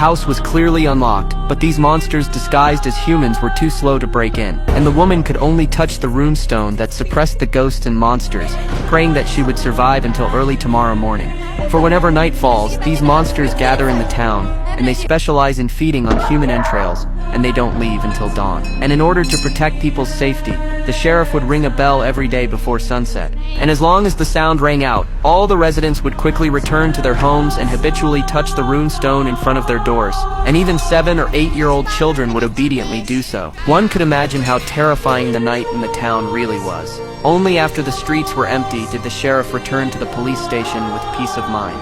house was clearly unlocked, but these monsters disguised as humans were too slow to break in, and the woman could only touch the runestone that suppressed the ghosts and monsters, praying that she would survive until early tomorrow morning. For whenever night falls, these monsters gather in the town, and they specialize in feeding on human entrails, and they don't leave until dawn. And in order to protect people's safety, the sheriff would ring a bell every day before sunset. And as long as the sound rang out, all the residents would quickly return to their homes and habitually touch the runestone in front of their doors. And even 7- or 8-year-old children would obediently do so. One could imagine how terrifying the night in the town really was. Only after the streets were empty did the sheriff return to the police station with peace of mind.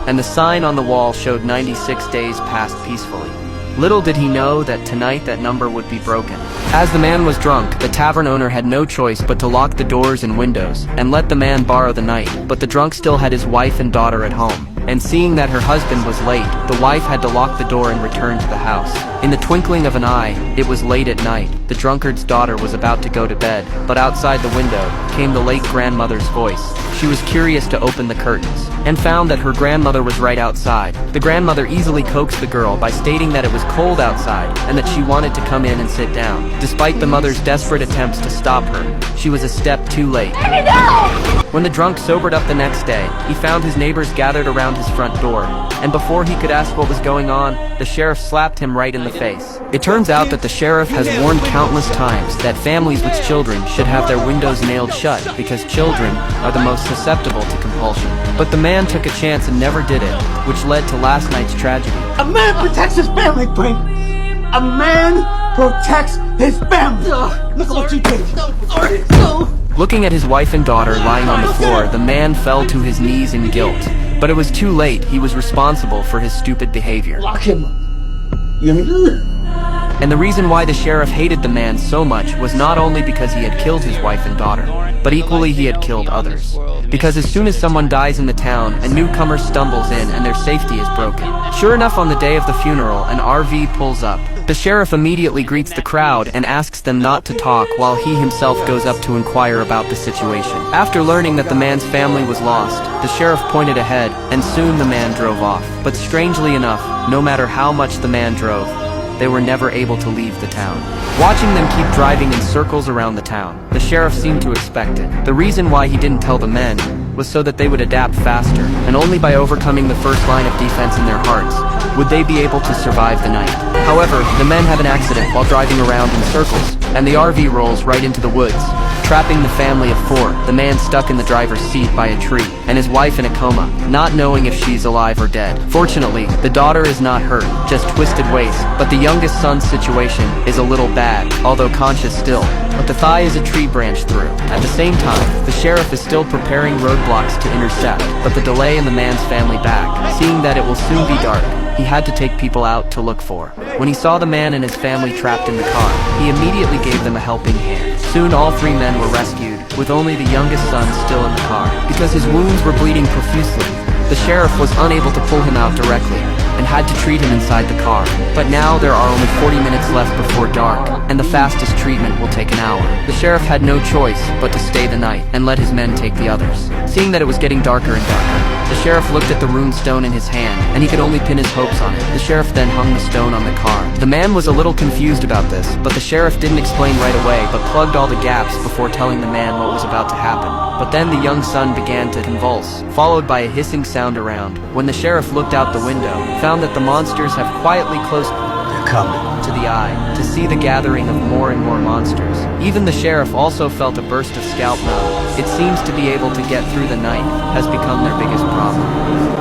And the sign on the wall showed 96 days passed peacefully. Little did he know that tonight that number would be broken. As the man was drunk, the tavern owner had no choice but to lock the doors and windows, and let the man borrow the night. But the drunk still had his wife and daughter at home, and seeing that her husband was late, the wife had to lock the door and return to the house. In the twinkling of an eye, it was late at night. The drunkard's daughter was about to go to bed, but outside the window came the late grandmother's voice. She was curious to open the curtains, and found that her grandmother was right outside. The grandmother easily coaxed the girl by stating that it was cold outside, and that she wanted to come in and sit down. Despite the mother's desperate attempts to stop her, she was a step too late. When the drunk sobered up the next day, he found his neighbors gathered around his front door, and before he could ask what was going on, the sheriff slapped him right in the face. It turns out that the sheriff has warned countless times that families with children should have their windows nailed shut because children are the most susceptible to compulsion. But the man took a chance and never did it, which led to last night's tragedy. A man protects his family, Brink. A man protects his family. Look at what you did. Looking at his wife and daughter lying on the floor, the man fell to his knees in guilt. But it was too late. He was responsible for his stupid behavior. Lock him. You hear me? And the reason why the sheriff hated the man so much was not only because he had killed his wife and daughter, but equally he had killed others. Because as soon as someone dies in the town, a newcomer stumbles in and their safety is broken. Sure enough, on the day of the funeral, an RV pulls up. The sheriff immediately greets the crowd and asks them not to talk while he himself goes up to inquire about the situation. After learning that the man's family was lost, the sheriff pointed ahead, and soon the man drove off. But strangely enough, no matter how much the man drove, they were never able to leave the town. Watching them keep driving in circles around the town, the sheriff seemed to expect it. The reason why he didn't tell the men was so that they would adapt faster, and only by overcoming the first line of defense in their hearts would they be able to survive the night. However, the men have an accident while driving around in circles, and the RV rolls right into the woods, trapping the family of 4, the man stuck in the driver's seat by a tree, and his wife in a coma, not knowing if she's alive or dead. Fortunately, the daughter is not hurt, just twisted waist, but the youngest son's situation is a little bad, although conscious still. But the thigh is a tree branch through. At the same time, the sheriff is still preparing roadblocks to intercept, but the delay in the man's family back. Seeing that it will soon be dark, he had to take people out to look for. When he saw the man and his family trapped in the car, he immediately gave them a helping hand. Soon all 3 men were rescued, with only the youngest son still in the car. Because his wounds were bleeding profusely, the sheriff was unable to pull him out directly, and had to treat him inside the car. But now there are only 40 minutes left before dark, and the fastest treatment will take an hour. The sheriff had no choice but to stay the night, and let his men take the others. Seeing that it was getting darker and darker, the sheriff looked at the runestone in his hand, and he could only pin his hopes on it. The sheriff then hung the stone on the car. The man was a little confused about this, but the sheriff didn't explain right away, but plugged all the gaps before telling the man what was about to happen. But then the young son began to convulse, followed by a hissing sound around. When the sheriff looked out the window, found that the monsters have quietly close to the eye to see the gathering of more and more monsters. Even the sheriff also felt a burst of scalp knowledge. It seems to be able to get through the night has become their biggest problem.